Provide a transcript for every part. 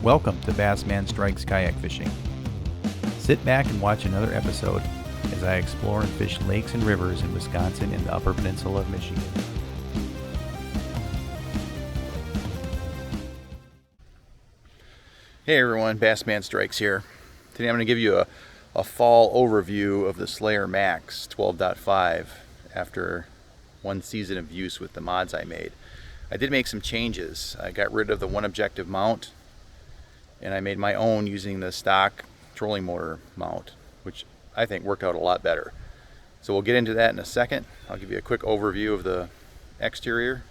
Welcome to BassMan Strikes Kayak Fishing. Sit back and watch another episode as I explore and fish lakes and rivers in Wisconsin and the Upper Peninsula of Michigan. Hey everyone, BassMan Strikes here. Today I'm going to give you a fall overview of the Slayer Max 12.5 after one season of use with the mods I made. I did make some changes. I got rid of the one objective mount and I made my own using the stock trolling motor mount, which I think worked out a lot better. So we'll get into that in a second. I'll give you a quick overview of the exterior.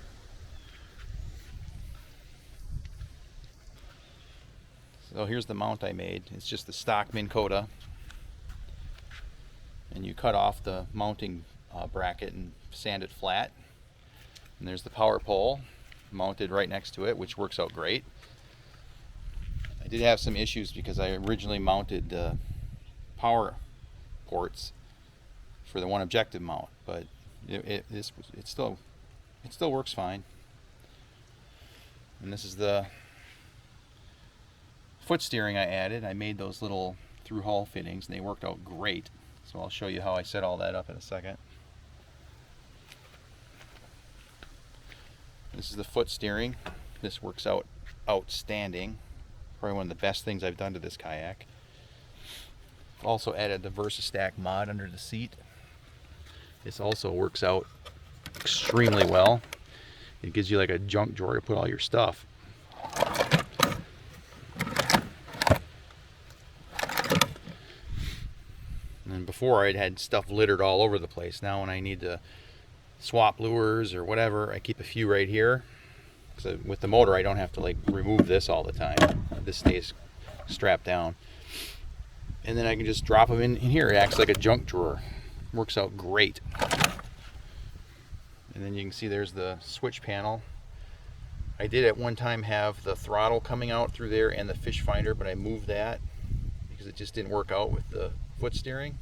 So here's the mount I made. It's just the stock Minn Kota, and you cut off the mounting bracket and sand it flat. And there's the power pole mounted right next to it, which works out great. I did have some issues because I originally mounted power ports for the one objective mount, but it still works fine. And this is the foot steering I added. I made those little through hull fittings and they worked out great. So I'll show you how I set all that up in a second. This is the foot steering. This works out outstanding. Probably one of the best things I've done to this kayak. Also added the Versastack mod under the seat. This also works out extremely well. It gives you like a junk drawer to put all your stuff. And before I'd had stuff littered all over the place. Now when I need to swap lures or whatever, I keep a few right here. So with the motor I don't have to like remove this all the time. This stays strapped down. And then I can just drop them in here. It acts like a junk drawer. Works out great. And then you can see there's the switch panel. I did at one time have the throttle coming out through there and the fish finder, but I moved that because it just didn't work out with the foot steering.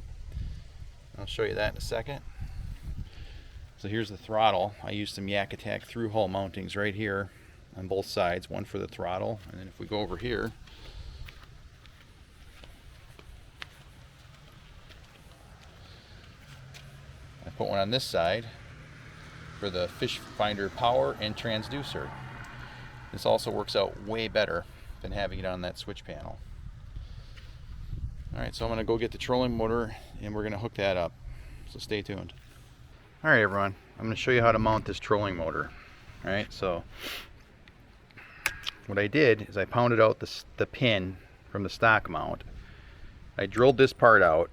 I'll show you that in a second. So here's the throttle. I used some YakAttack through hull mountings right here on both sides, one for the throttle, and then if we go over here, I put one on this side for the fish finder power and transducer. This also works out way better than having it on that switch panel. Alright, so I'm going to go get the trolling motor and we're going to hook that up. So stay tuned. Alright everyone, I'm going to show you how to mount this trolling motor. Alright, so what I did is I pounded out the pin from the stock mount. I drilled this part out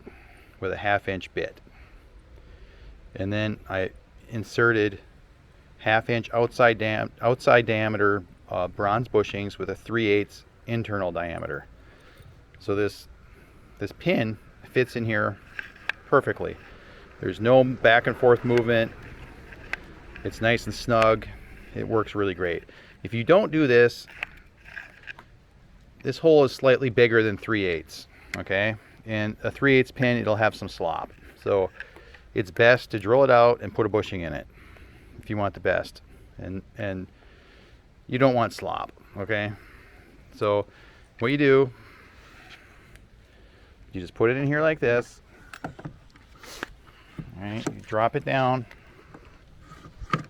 with a 1/2 inch bit. And then I inserted 1/2 inch outside diameter bronze bushings with a 3/8 internal diameter. So this pin fits in here perfectly. There's no back and forth movement. It's nice and snug. It works really great. If you don't do this, this hole is slightly bigger than 3/8, okay? And a 3/8 pin, it'll have some slop. So it's best to drill it out and put a bushing in it if you want the best. And you don't want slop, okay? So what you do, you just put it in here like this. Alright, you drop it down.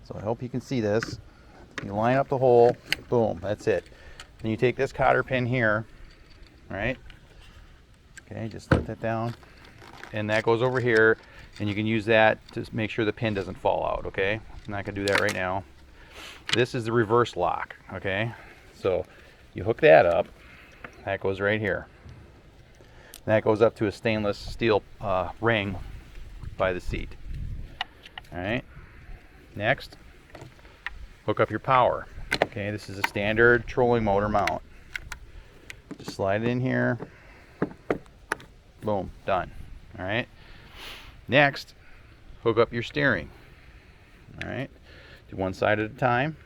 So I hope you can see this. You line up the hole, boom, that's it. Then you take this cotter pin here, right? Okay, just let that down. And that goes over here, and you can use that to make sure the pin doesn't fall out, okay? I'm not gonna do that right now. This is the reverse lock, okay? So you hook that up, that goes right here. That goes up to a stainless steel ring by the seat. Alright, next, hook up your power. Okay, this is a standard trolling motor mount. Just slide it in here. Boom, done. Alright, next, hook up your steering. Alright, do one side at a time.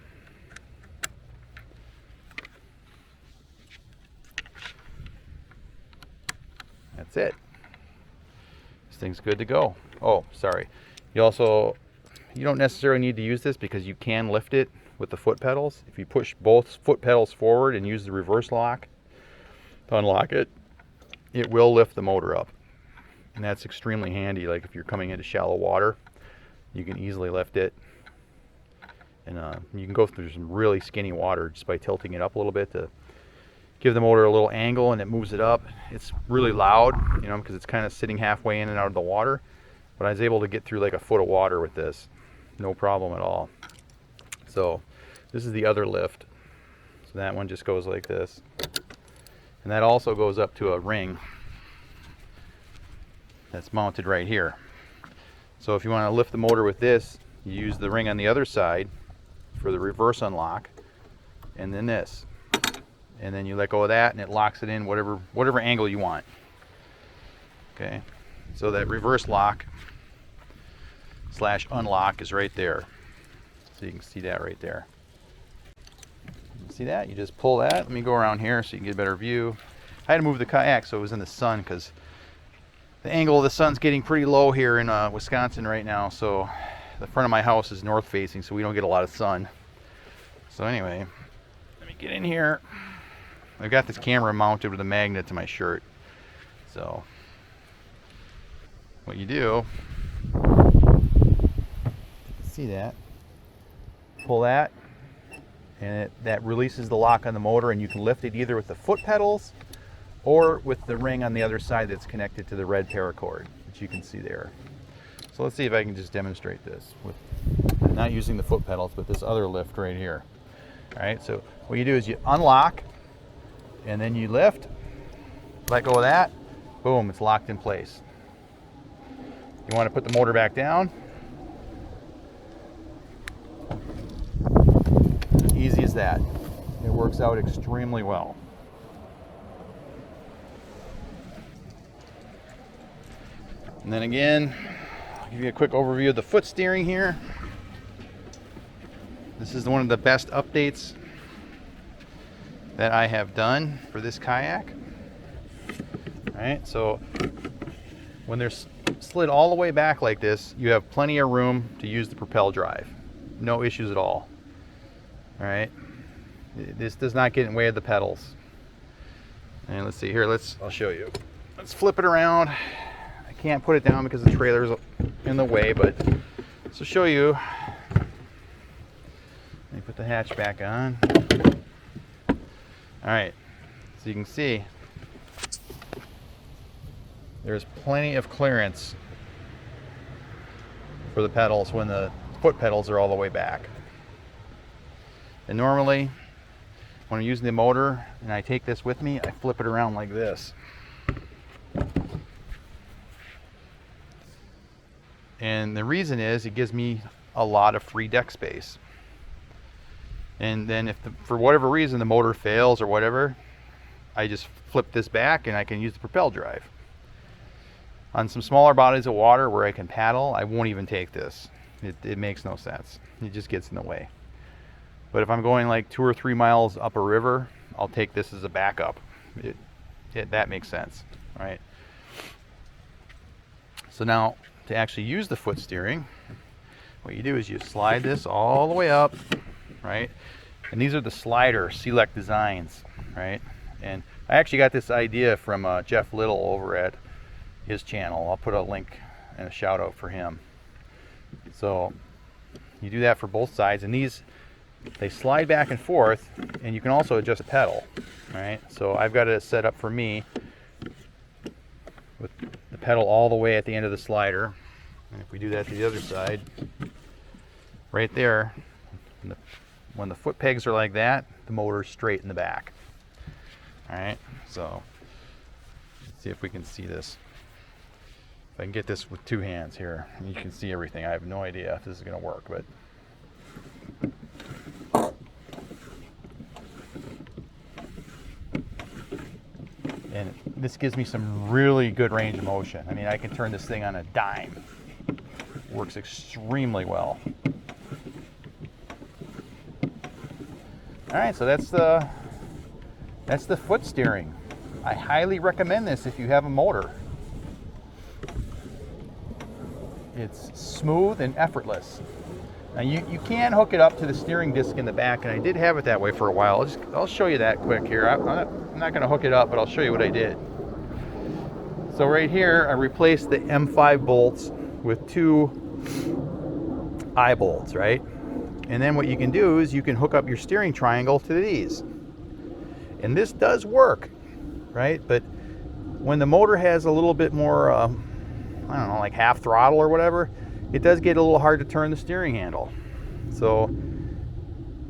That's it. This thing's good to go. Oh, sorry. You don't necessarily need to use this because you can lift it with the foot pedals. If you push both foot pedals forward and use the reverse lock, to unlock it, it will lift the motor up. And that's extremely handy. Like if you're coming into shallow water, you can easily lift it. And you can go through some really skinny water just by tilting it up a little bit to give the motor a little angle, and it moves it up. It's really loud, you know, because it's kind of sitting halfway in and out of the water. But I was able to get through like a foot of water with this. No problem at all. So this is the other lift. So that one just goes like this. And that also goes up to a ring that's mounted right here. So if you want to lift the motor with this, you use the ring on the other side for the reverse unlock, and then this. And then you let go of that and it locks it in whatever angle you want. Okay, so that reverse lock / unlock is right there. So you can see that right there. See that? You just pull that. Let me go around here so you can get a better view. I had to move the kayak so it was in the sun because the angle of the sun's getting pretty low here in Wisconsin right now. So the front of my house is north facing, so we don't get a lot of sun. So anyway, let me get in here. I've got this camera mounted with a magnet to my shirt. So what you do, see that, pull that, and that releases the lock on the motor, and you can lift it either with the foot pedals or with the ring on the other side that's connected to the red paracord, which you can see there. So let's see if I can just demonstrate this with not using the foot pedals, but this other lift right here. All right, so what you do is you unlock, and then you lift, let go of that, boom, it's locked in place. You want to put the motor back down, easy as that. It works out extremely well. And then again, I'll give you a quick overview of the foot steering here. This is one of the best updates that I have done for this kayak. All right, so when they're slid all the way back like this, you have plenty of room to use the Propel Drive. No issues at all. All right, this does not get in the way of the pedals. And let's see here, I'll show you. Let's flip it around. I can't put it down because the trailer's in the way, but to show you, let me put the hatch back on. All right, so you can see there's plenty of clearance for the pedals when the foot pedals are all the way back. And normally, when I'm using the motor and I take this with me, I flip it around like this. And the reason is it gives me a lot of free deck space. And then if for whatever reason the motor fails or whatever, I just flip this back and I can use the Propel Drive. On some smaller bodies of water where I can paddle, I won't even take this. It makes no sense. It just gets in the way. But if I'm going like 2 or 3 miles up a river, I'll take this as a backup. That makes sense, right? So now to actually use the foot steering, what you do is you slide this all the way up, right? And these are the slider Select designs, right? And I actually got this idea from Jeff Little over at his channel. I'll put a link and a shout out for him. So you do that for both sides, and these, they slide back and forth, and you can also adjust the pedal, right? So I've got it set up for me with the pedal all the way at the end of the slider. And if we do that to the other side, right there, when the foot pegs are like that, the motor's straight in the back. All right, so let's see if we can see this. If I can get this with 2 hands here, you can see everything. I have no idea if this is going to work, but and this gives me some really good range of motion. I mean, I can turn this thing on a dime. Works extremely well. All right, so that's the foot steering. I highly recommend this if you have a motor. It's smooth and effortless. Now you can hook it up to the steering disc in the back, and I did have it that way for a while. I'll show you that quick here. I'm not going to hook it up, but I'll show you what I did. So right here, I replaced the M5 bolts with 2 eye bolts, right? And then what you can do is you can hook up your steering triangle to these. And this does work, right? But when the motor has a little bit more, I don't know, like half throttle or whatever, it does get a little hard to turn the steering handle. So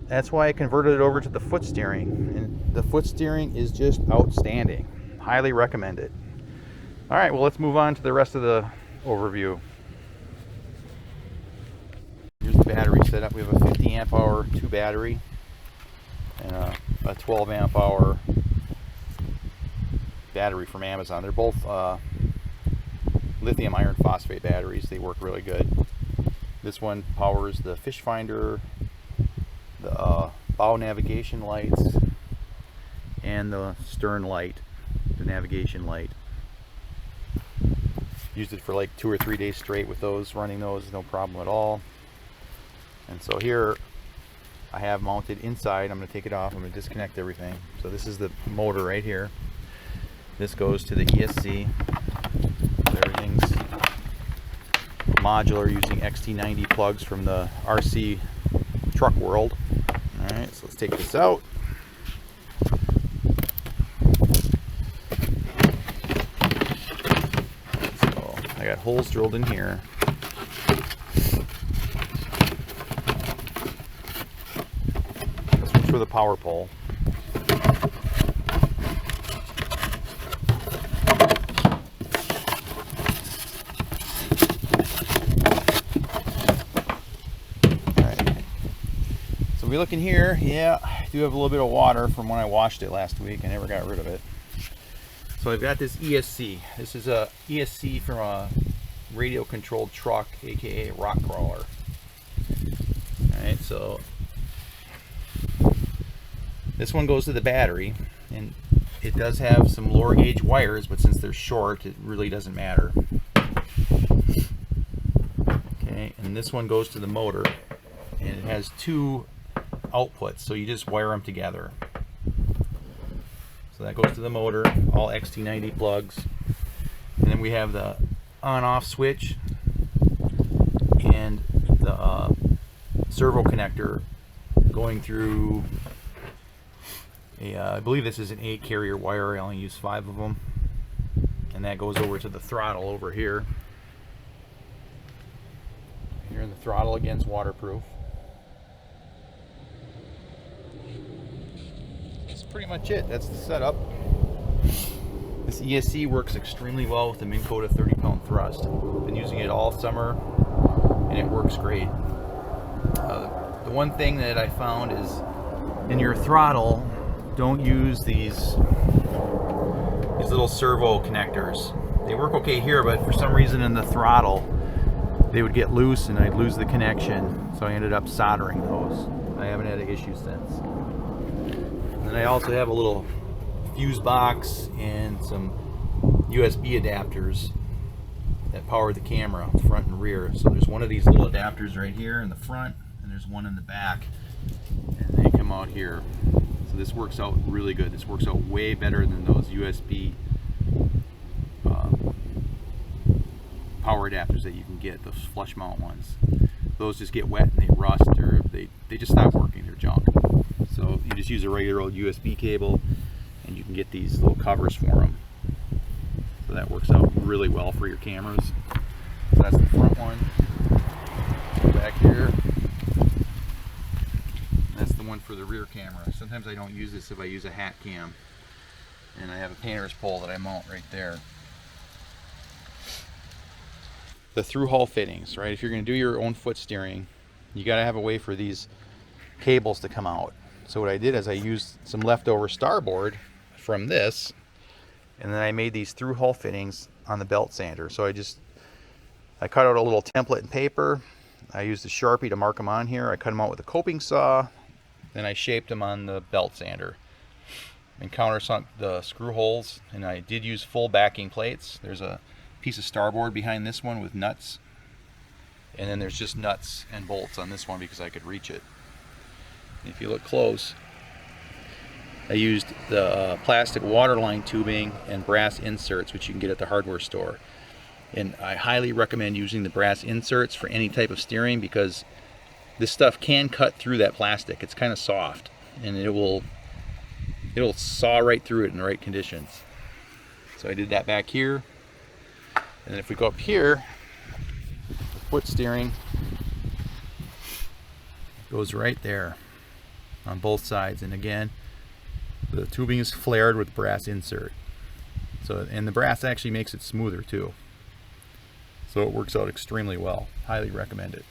that's why I converted it over to the foot steering. And the foot steering is just outstanding. Highly recommend it. All right, well, let's move on to the rest of the overview. Here's the battery setup. We have a 50 amp hour 2 battery and a 12 amp hour battery from Amazon. They're both lithium iron phosphate batteries. They work really good. This one powers the fish finder, the bow navigation lights, and the stern light, the navigation light. Used it for like 2 or 3 days straight with those, running those, no problem at all. And so here I have mounted inside. I'm going to take it off. I'm going to disconnect everything. So this is the motor right here. This goes to the ESC. Everything's modular using XT90 plugs from the RC truck world. Alright, so let's take this out. So I got holes drilled in here. This one's for the power pole. We look in here, yeah, I do have a little bit of water from when I washed it last week. I never got rid of it. So I've got this ESC. This is a ESC from a radio controlled truck, aka rock crawler. Alright, so this one goes to the battery, and it does have some lower gauge wires, but since they're short, it really doesn't matter. Okay, and this one goes to the motor, and it has 2 outputs, so you just wire them together. So that goes to the motor, all XT90 plugs. And then we have the on-off switch and the servo connector going through I believe this is an 8 carrier wire. I only use 5 of them, and that goes over to the throttle over here. Here in the throttle, against waterproof. Pretty much it. That's the setup. This ESC works extremely well with the Minn Kota 30-pound thrust. Been using it all summer, and it works great. The one thing that I found is in your throttle, don't use these little servo connectors. They work okay here, but for some reason in the throttle, they would get loose and I'd lose the connection. So I ended up soldering those. I haven't had an issue since. And I also have a little fuse box and some USB adapters that power the camera front and rear. So there's one of these little adapters right here in the front, and there's one in the back, and they come out here. So this works out really good. This works out way better than those USB power adapters that you can get, those flush mount ones. Those just get wet and they rust, or they just stop working. They're junk. So you just use a regular old USB cable, and you can get these little covers for them. So that works out really well for your cameras. So that's the front one. Back here, that's the one for the rear camera. Sometimes I don't use this if I use a hat cam, and I have a painter's pole that I mount right there. The through hull fittings, right? If you're going to do your own foot steering, you got to have a way for these cables to come out. So what I did is I used some leftover starboard from this, and then I made these through hull fittings on the belt sander. So I cut out a little template in paper. I used a Sharpie to mark them on here. I cut them out with a coping saw. Then I shaped them on the belt sander and countersunk the screw holes. And I did use full backing plates. There's a piece of starboard behind this one with nuts And then there's just nuts and bolts on this one because I could reach it. If you look close, I used the plastic waterline tubing and brass inserts, which you can get at the hardware store. And I highly recommend using the brass inserts for any type of steering, because this stuff can cut through that plastic. It's kind of soft, and it'll saw right through it in the right conditions. So I did that back here. And then if we go up here, the foot steering goes right there on both sides. And again, the tubing is flared with brass insert. So, and the brass actually makes it smoother too. So it works out extremely well. Highly recommend it.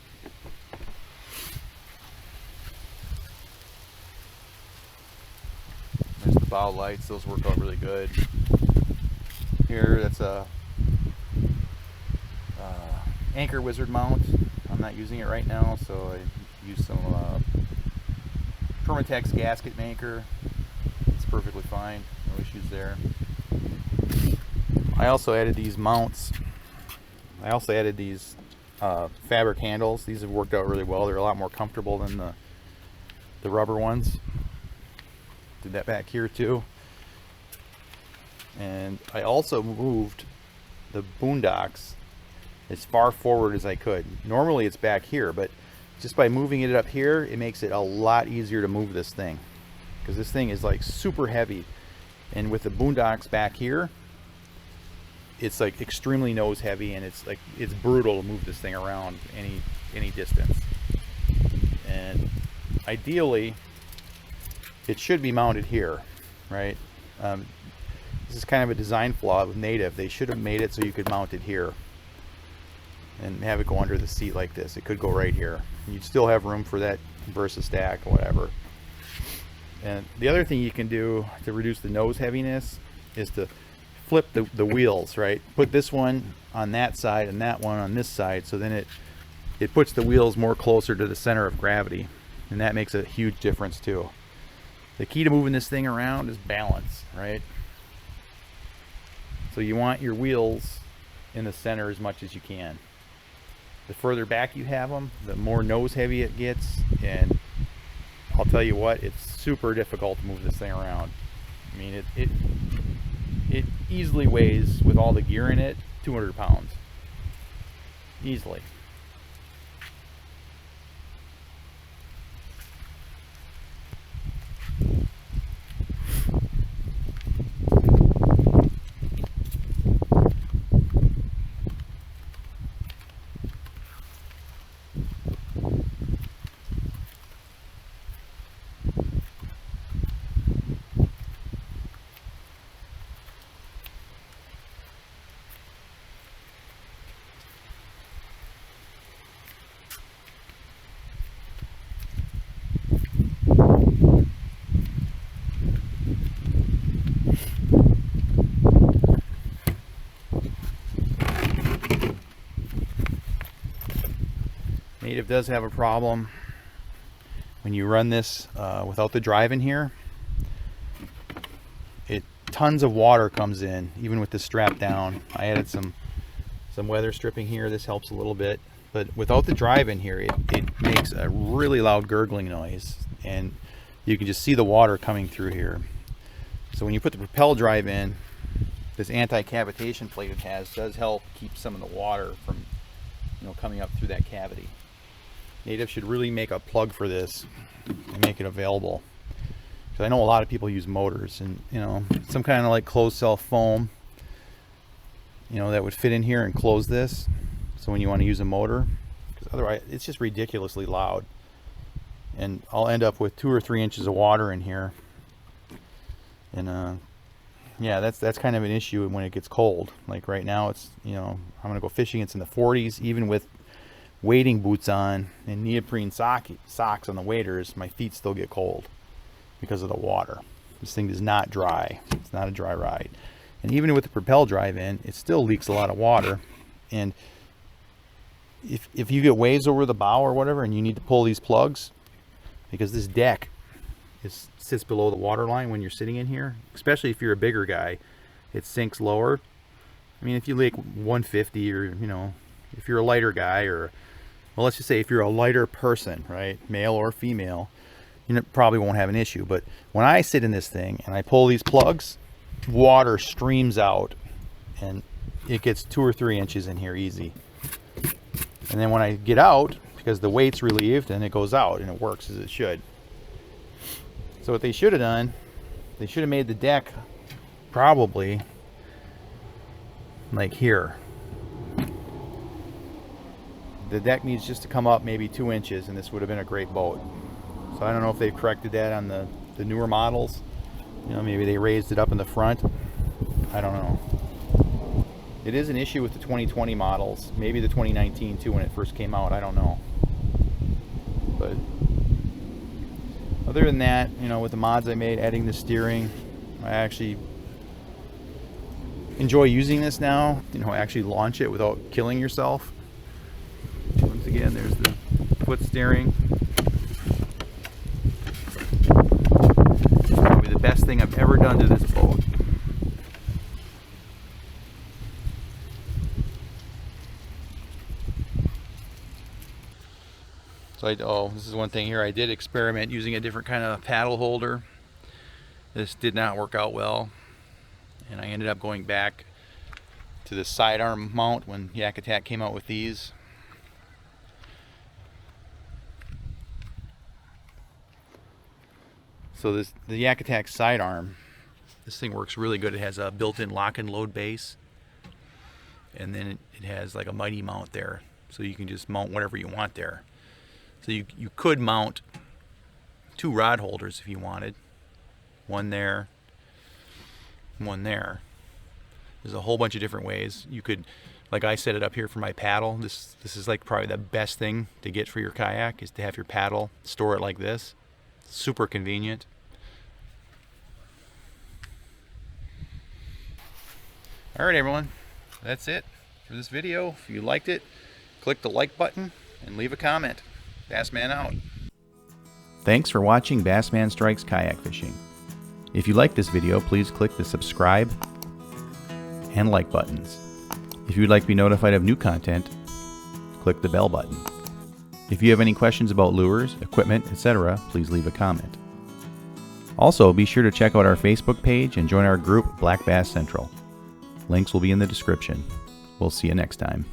There's the bow lights. Those work out really good. Here, that's a anchor wizard mount. I'm not using it right now, so I use some Permatex gasket anchor. It's perfectly fine. No issues there. I also added these mounts. I also added these fabric handles. These have worked out really well. They're a lot more comfortable than the rubber ones. Did that back here too. And I also moved the Boondox as far forward as I could. Normally it's back here, but just by moving it up here, it makes it a lot easier to move this thing, because this thing is like super heavy. And with the Boondox back here, it's like extremely nose heavy, and it's brutal to move this thing around any distance. And ideally it should be mounted here, right? This is kind of a design flaw with Native. They should have made it so you could mount it here and have it go under the seat like this. It could go right here. You'd still have room for that Versastack or whatever. And the other thing you can do to reduce the nose heaviness is to flip the wheels, right? Put this one on that side and that one on this side, so then it puts the wheels more closer to the center of gravity, and that makes a huge difference too. The key to moving this thing around is balance, right? So you want your wheels in the center as much as you can. The further back you have them, the more nose heavy it gets, and I'll tell you what, it's super difficult to move this thing around. I mean, it easily weighs, with all the gear in it, 200 pounds. Easily. Native does have a problem when you run this without the drive in here. Tons of water comes in, even with this strap down. I added some weather stripping here. This helps a little bit, but without the drive in here, it makes a really loud gurgling noise, and you can just see the water coming through here. So when you put the Propel Drive in, this anti-cavitation plate it has does help keep some of the water from coming up through that cavity. Native should really make a plug for this and make it available, because I know a lot of people use motors, and some kind of like closed cell foam that would fit in here and close this, so when you want to use a motor, because otherwise it's just ridiculously loud, and I'll end up with 2 or 3 inches of water in here. And yeah, that's kind of an issue when it gets cold. Like right now, it's I'm gonna go fishing, it's in the 40s. Even with wading boots on and neoprene socks on the waders, my feet still get cold because of the water. This thing does not dry. It's not a dry ride. And even with the Propel Drive in, it still leaks a lot of water. And if you get waves over the bow or whatever, and you need to pull these plugs, because this deck sits below the water line when you're sitting in here, especially if you're a bigger guy, it sinks lower. I mean, if you leak 150, or if you're a lighter guy, or well, let's just say if you're a lighter person, right, male or female, you probably won't have an issue. But when I sit in this thing and I pull these plugs, water streams out and it gets 2 or 3 inches in here easy. And then when I get out, because the weight's relieved, and it goes out and it works as it should. So what they should have done, they should have made the deck probably like here. The deck needs just to come up maybe 2 inches, and this would have been a great boat. So I don't know if they've corrected that on the newer models. You know, maybe they raised it up in the front. I don't know. It is an issue with the 2020 models. Maybe the 2019 too when it first came out. I don't know. But other than that, you know, with the mods I made, adding the steering, I actually enjoy using this now. You know, actually launch it without killing yourself. Once again, there's the foot steering. Probably the best thing I've ever done to this boat. So this is one thing here. I did experiment using a different kind of paddle holder. This did not work out well, and I ended up going back to the sidearm mount when YakAttack came out with these. So the YakAttack Side Arm, this thing works really good. It has a built-in lock and load base, and then it has like a mighty mount there, so you can just mount whatever you want there. So you could mount 2 rod holders if you wanted. One there, one there. There's a whole bunch of different ways. You could, like I set it up here for my paddle. This is like probably the best thing to get for your kayak, is to have your paddle, store it like this. Super convenient. All right, everyone. That's it for this video. If you liked it, click the like button and leave a comment. BassMan out. Thanks for watching BassMan Strikes Kayak Fishing. If you like this video, please click the subscribe and like buttons. If you'd like to be notified of new content, click the bell button. If you have any questions about lures, equipment, etc., please leave a comment. Also, be sure to check out our Facebook page and join our group Black Bass Central. Links will be in the description. We'll see you next time.